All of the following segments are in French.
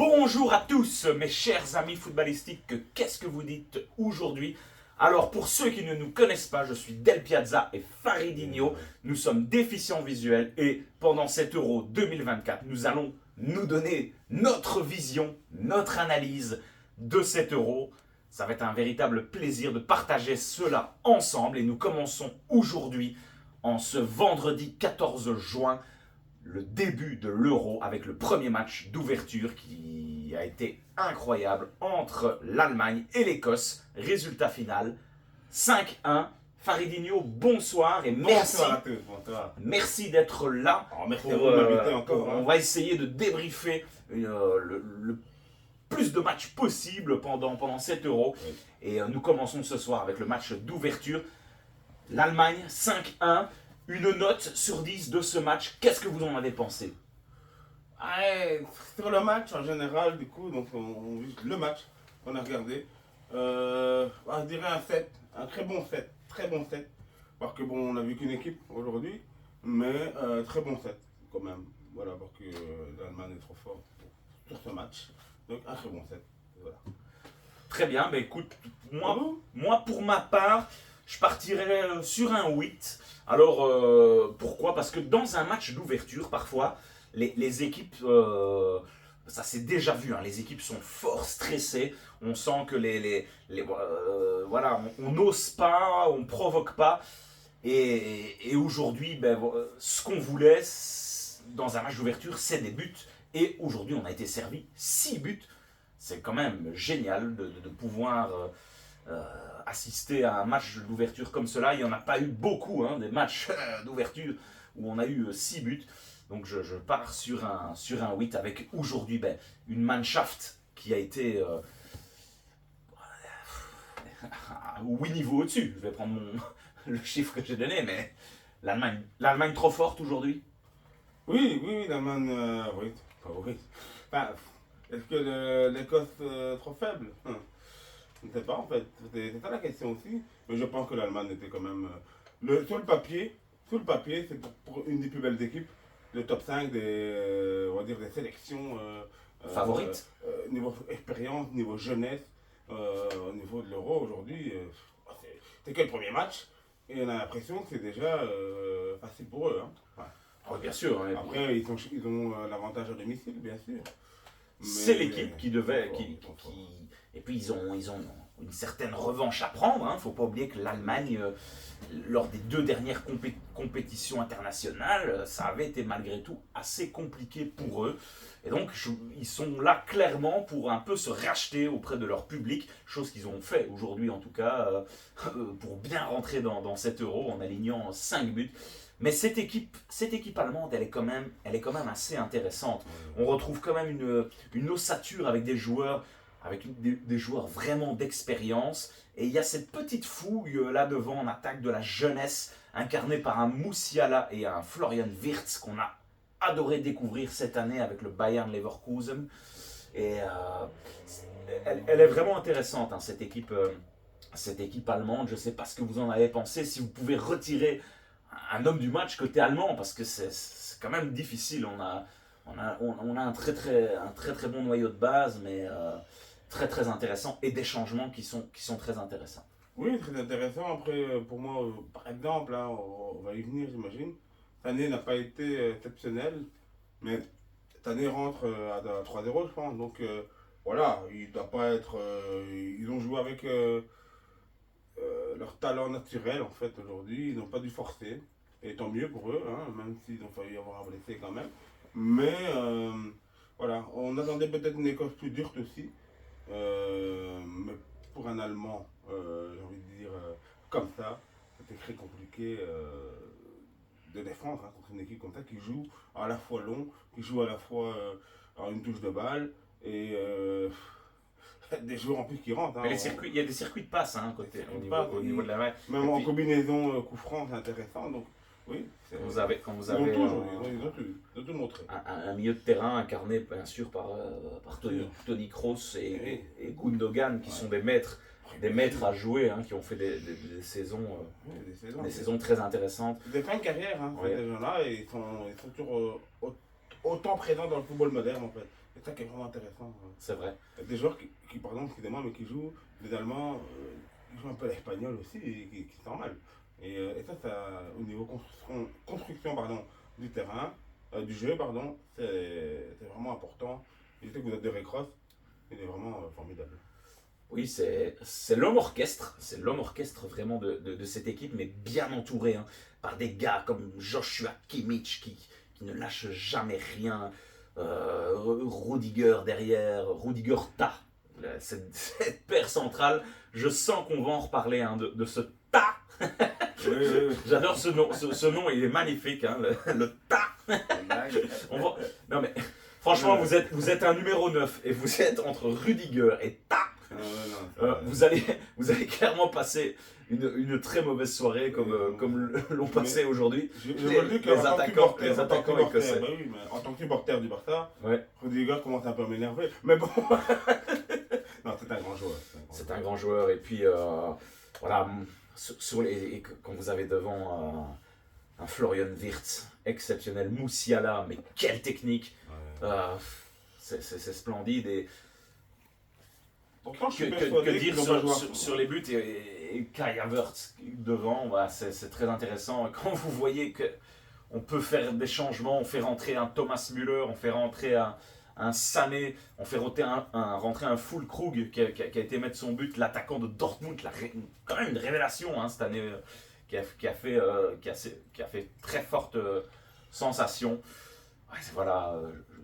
Bonjour à tous mes chers amis footballistiques, qu'est-ce que vous dites aujourd'hui? Alors pour ceux qui ne nous connaissent pas, je suis Del Piazza et Faridinho, nous sommes déficients visuels et pendant cet Euro 2024, nous allons nous donner notre vision, notre analyse de cet Euro. Ça va être un véritable plaisir de partager cela ensemble et nous commençons aujourd'hui, en ce vendredi 14 juin, le début de l'Euro avec le premier match d'ouverture qui a été incroyable entre l'Allemagne et l'Écosse. Résultat final 5-1. Faridinho, bonsoir et merci. Bonsoir à tous, bonsoir. Merci d'être là. Merci à vous de m'inviter encore. On va essayer de débriefer le plus de matchs possible pendant cet Euro. Oui. Et nous commençons ce soir avec le match d'ouverture. L'Allemagne 5-1. Une note sur 10 de ce match, qu'est-ce que vous en avez pensé? Sur le match en général, du coup, donc le match qu'on a regardé, je dirais un 7, un très bon 7, parce que bon, on a vu qu'une équipe aujourd'hui, mais très bon 7 quand même, voilà, parce que l'Allemagne est trop fort sur ce match, donc un très bon 7, voilà. Très bien, bah écoute, moi pour ma part, je partirais sur un 8. Alors, pourquoi? Parce que dans un match d'ouverture, parfois, les équipes, ça s'est déjà vu, hein, les équipes sont fort stressées. On sent que voilà, on n'ose pas, on ne provoque pas. Et aujourd'hui, ben, ce qu'on voulait dans un match d'ouverture, c'est des buts. Et aujourd'hui, on a été servi 6 buts. C'est quand même génial de pouvoir assister à un match d'ouverture comme cela. Il n'y en a pas eu beaucoup, hein, des matchs d'ouverture où on a eu 6 buts. Donc je pars sur un 8 avec aujourd'hui une Mannschaft qui a été à 8 niveaux au-dessus. Je vais prendre le chiffre que j'ai donné, mais l'Allemagne trop forte aujourd'hui. Oui, l'Allemagne, oui, pas oui. Enfin, est-ce que l'Écosse trop faible? Je ne sais pas en fait, c'est ça la question aussi. Mais je pense que l'Allemagne était quand même. Sur le papier, c'est pour une des plus belles équipes, le top 5 on va dire des sélections Favorite. Niveau expérience, niveau jeunesse, au niveau de l'Euro aujourd'hui, c'est que le premier match. Et on a l'impression que c'est déjà facile pour eux. Hein. Ouais. Oh, bien sûr. Hein, après, ils ont l'avantage à domicile, bien sûr. C'est l'équipe qui devait. Et puis ils ont une certaine revanche à prendre. Il ne faut pas oublier que l'Allemagne, lors des 2 dernières compétitions internationales, ça avait été malgré tout assez compliqué pour eux. Et donc ils sont là clairement pour un peu se racheter auprès de leur public, chose qu'ils ont fait aujourd'hui en tout cas, pour bien rentrer dans cet Euro en alignant 5 buts. Mais cette équipe allemande, elle est quand même assez intéressante. On retrouve quand même une ossature avec des joueurs, des joueurs vraiment d'expérience. Et il y a cette petite fouille là devant en attaque de la jeunesse, incarnée par un Musiala et un Florian Wirtz qu'on a adoré découvrir cette année avec le Bayern Leverkusen. Et elle est vraiment intéressante, hein, cette équipe allemande. Je ne sais pas ce que vous en avez pensé, si vous pouvez retirer un homme du match côté allemand, parce que c'est quand même difficile. On a un très bon noyau de base, mais très intéressant, et des changements qui sont très intéressants. Oui, très intéressant. Après, pour moi, par exemple, hein, on va y venir, j'imagine. Cette année n'a pas été exceptionnelle, mais cette année rentre à 3-0, je pense. Donc voilà, il doit pas être. Ils ont joué avec leur talent naturel, en fait, aujourd'hui. Ils n'ont pas dû forcer. Et tant mieux pour eux, hein, même s'ils ont failli avoir un blessé quand même. Mais voilà, on attendait peut-être une Écosse plus dure aussi. Mais pour un Allemand, j'ai envie de dire, comme ça, c'était très compliqué de défendre hein, contre une équipe comme ça qui joue à la fois long, qui joue à la fois en une touche de balle et des joueurs en plus qui rentrent. Hein, mais il y a des circuits de passe hein, au niveau de la main. Même en combinaison coup franc, c'est intéressant. Donc, oui, quand vous avez ils ont tout montré. Un milieu de terrain incarné bien sûr par Toni Kroos et Gundogan qui sont des maîtres à jouer, hein, qui ont fait des saisons très intéressantes. Des fins de carrière, hein, ces gens-là, et ils sont toujours autant présents dans le football moderne en fait. C'est ça qui est vraiment intéressant. C'est vrai. Des joueurs qui pardon, excusez-moi, mais qui jouent des Allemands, qui jouent un peu l'espagnol aussi, et qui c'est normal. Et ça, au niveau construction pardon, du terrain, du jeu, pardon, c'est vraiment important. Je sais que vous êtes de Recross, il est vraiment formidable. Oui, c'est l'homme orchestre. C'est l'homme orchestre vraiment de cette équipe, mais bien entouré hein, par des gars comme Joshua Kimmich qui ne lâche jamais rien. Rudiger derrière, Rudiger Ta. Cette paire centrale, je sens qu'on va en reparler hein, de ce Ta. Oui. J'adore ce nom. Ce nom, il est magnifique, hein, le Ta. Non mais, franchement, vous êtes un numéro 9 et vous êtes entre Rudiger et Ta. Vous allez clairement passer une très mauvaise soirée comme l'ont passé aujourd'hui les attaquants écossais. Bah oui, mais en tant que supporter du Barça, Ouais. Rudiger commence un peu à m'énerver. Mais bon, non, c'est un grand joueur. C'est un grand joueur et puis voilà, quand vous avez devant un Florian Wirtz exceptionnel, Moussiala, mais quelle technique, c'est splendide et Pourtant, je suis que persuadé dire qu'ils vont pas jouer sur les buts et Kai Havertz devant, voilà, c'est très intéressant. Quand vous voyez qu'on peut faire des changements, on fait rentrer un Thomas Müller, on fait rentrer un Sané, on fait rentrer un Füllkrug qui a été mettre son but, l'attaquant de Dortmund, quand même une révélation hein, cette année, qui a fait très forte sensation. Ouais, voilà,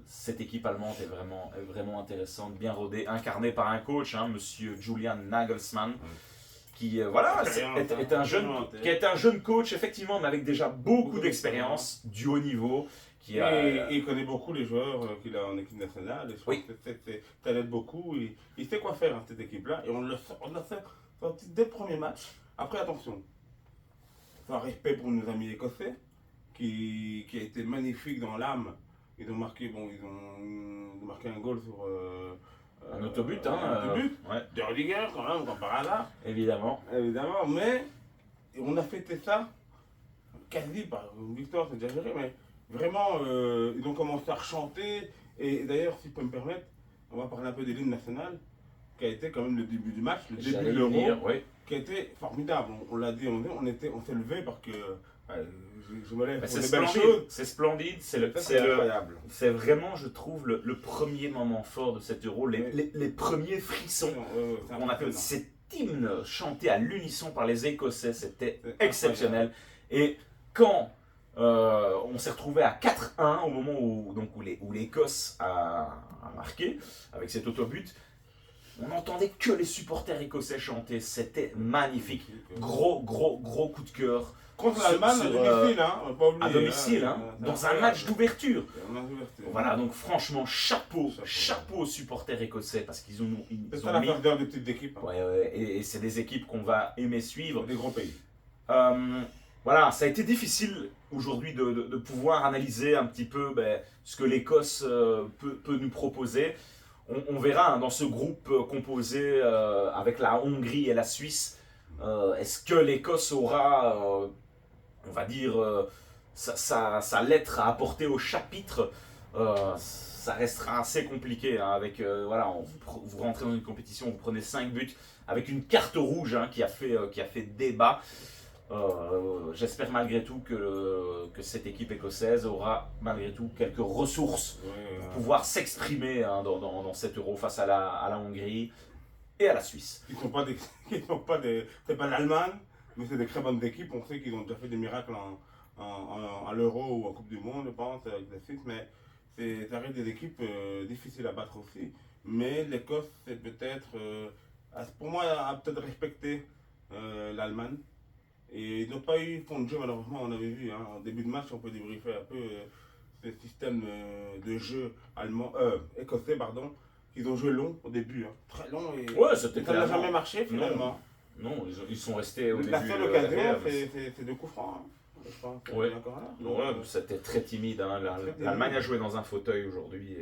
cette équipe allemande est vraiment intéressante, bien rodée, incarnée par un coach, hein, monsieur Julian Nagelsmann, qui est un jeune coach, effectivement, mais avec déjà beaucoup d'expérience, du haut niveau. Et il connaît beaucoup les joueurs qu'il a en équipe nationale. Et je pense que ça l'aide beaucoup. Il sait quoi faire, hein, cette équipe-là. Et on l'a senti dès le premier match. Après, attention, c'est un respect pour nos amis écossais, qui a été magnifique dans l'âme. Ils ont marqué un goal sur un autobut, de Rudiger quand même, comme par hasard. Évidemment, mais on a fêté ça quasi par une victoire, c'est déjà géré, mais vraiment, ils ont commencé à rechanter. Et d'ailleurs, si je peux me permettre, on va parler un peu des lignes nationales, qui a été quand même le début du match, le début de l'Euro, qui a été formidable. On l'a dit, on s'est levé parce que je me lève pour des belles choses. C'est splendide, c'est vraiment, je trouve, le premier moment fort de cet Euro, les premiers frissons. On a fait cet hymne chanté à l'unisson par les Écossais, c'était exceptionnel. Et quand on s'est retrouvé à 4-1 au moment où l'Écosse a marqué avec cet autobut, on n'entendait que les supporters écossais chanter, c'était magnifique. Gros coup de cœur. Contre l'Allemagne, à domicile, dans un match d'ouverture. Voilà, donc franchement, chapeau aux supporters écossais parce qu'ils ont mis. C'est ça la faveur des petites équipes. Et c'est des équipes qu'on va aimer suivre. Des gros pays. Voilà, ça a été difficile aujourd'hui de pouvoir analyser un petit peu ce que l'Écosse peut nous proposer. On verra dans ce groupe composé avec la Hongrie et la Suisse, est-ce que l'Écosse aura, on va dire, sa lettre à apporter au chapitre. Ça restera assez compliqué. Avec, vous rentrez dans une compétition, vous prenez 5 buts avec une carte rouge qui a fait débat. J'espère malgré tout que cette équipe écossaise aura malgré tout quelques ressources pour pouvoir s'exprimer dans cet Euro face à la Hongrie et à la Suisse. Ils sont pas c'est pas l'Allemagne, mais c'est des très bonnes équipes. On sait qu'ils ont déjà fait des miracles à l'Euro ou en Coupe du Monde, je pense, avec la Suisse, mais ça reste des équipes difficiles à battre aussi. Mais l'Écosse, c'est peut-être, pour moi, a peut-être respecté l'Allemagne. Et ils n'ont pas eu fond de jeu, malheureusement, on avait vu. En début de match, on peut débriefer un peu ce système de jeu écossais, qu'ils ont joué long au début. Très long. Et ça n'a jamais marché, finalement. Non, ils sont restés au début. La seule occasion, c'est de coups francs. C'était très timide. L'Allemagne a joué dans un fauteuil aujourd'hui.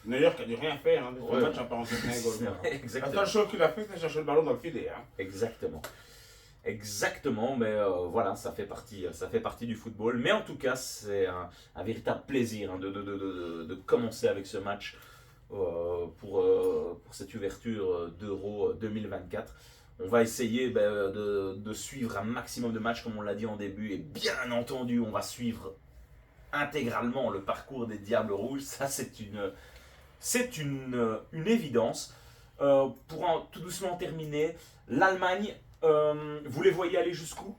D'ailleurs, qui a dû rien faire. Le match n'a pas rencontré un goal. La seule chose qu'il a fait, c'est chercher le ballon dans le filet. Exactement, mais voilà, ça fait partie du football. Mais en tout cas, c'est un véritable plaisir de commencer avec ce match pour cette ouverture d'Euro 2024. On va essayer de suivre un maximum de matchs comme on l'a dit en début et bien entendu on va suivre intégralement le parcours des Diables Rouges. Ça c'est une évidence. Tout doucement terminer, l'Allemagne, vous les voyez aller jusqu'où?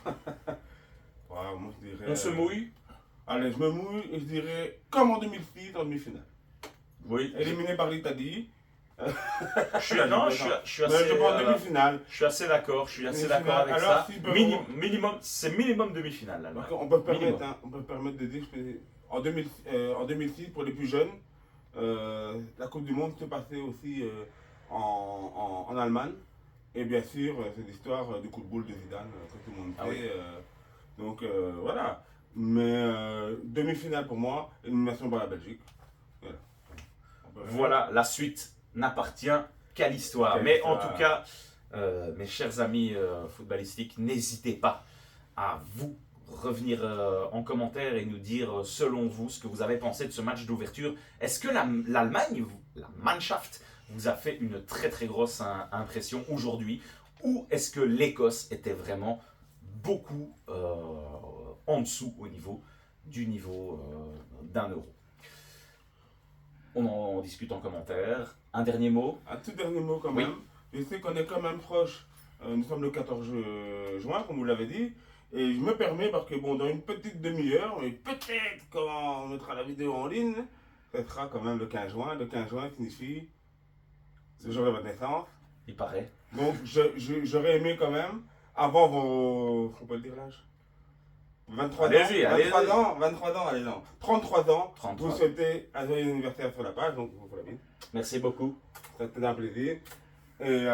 Ah, ouais, moi, je dirais, On se mouille? Allez, je me mouille et je dirais comme en 2006 en demi-finale. Oui. Éliminé par l'Italie. Je suis Mais je pense demi-finale. d'accord. Je suis assez d'accord avec Alors, ça. si peut- C'est minimum demi-finale. Là, On peut permettre, hein, on peut permettre de dire que en 2006, pour les plus jeunes, la Coupe du Monde s'est passée aussi en Allemagne. Et bien sûr, c'est l'histoire du coup de boule de Zidane que tout le monde sait. Ah oui. Donc voilà. Mais demi-finale pour moi, élimination par la Belgique. Voilà. Voilà, la suite n'appartient qu'à l'histoire. Quelle Mais histoire. en tout cas, mes chers amis footballistiques, n'hésitez pas à vous revenir en commentaire et nous dire selon vous ce que vous avez pensé de ce match d'ouverture. Est-ce que l'Allemagne, la Mannschaft, vous a fait une très très grosse impression aujourd'hui ou est-ce que l'Écosse était vraiment beaucoup en dessous du niveau d'un euro? On en discute en commentaire. Un dernier mot? Un tout dernier mot quand Oui. même. Je sais qu'on est quand même proche. Nous sommes le 14 juin, comme vous l'avez dit. Et je me permets, parce que bon, dans une petite demi-heure, mais peut-être quand on mettra la vidéo en ligne, ce sera quand même le 15 juin. Le 15 juin signifie le jour de votre naissance. Il paraît. Donc j'aurais aimé quand même, avant vos... On peut le dire l'âge 23 Allez-y, ans, allez-y. 23 ans, allez non. 33 ans, 33. vous souhaitez un joyeux anniversaire sur la page, donc vous la bise. Merci beaucoup. C'était un plaisir. Et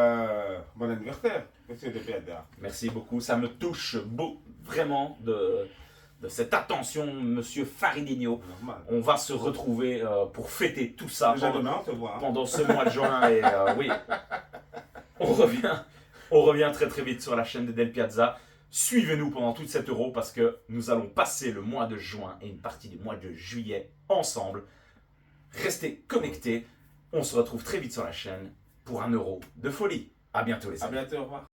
bon anniversaire, monsieur de PADA. Merci beaucoup. Ça me touche vraiment de cette attention, monsieur Faridinho. Normal. On va se retrouver pour fêter tout ça Déjà demain, on se voit. Hein. pendant ce mois de juin. Et oui, on revient très très vite sur la chaîne de Del Piazza. Suivez-nous pendant toute cette Euro parce que nous allons passer le mois de juin et une partie du mois de juillet ensemble. Restez connectés. On se retrouve très vite sur la chaîne pour un Euro de folie. À bientôt les À amis. bientôt, au revoir.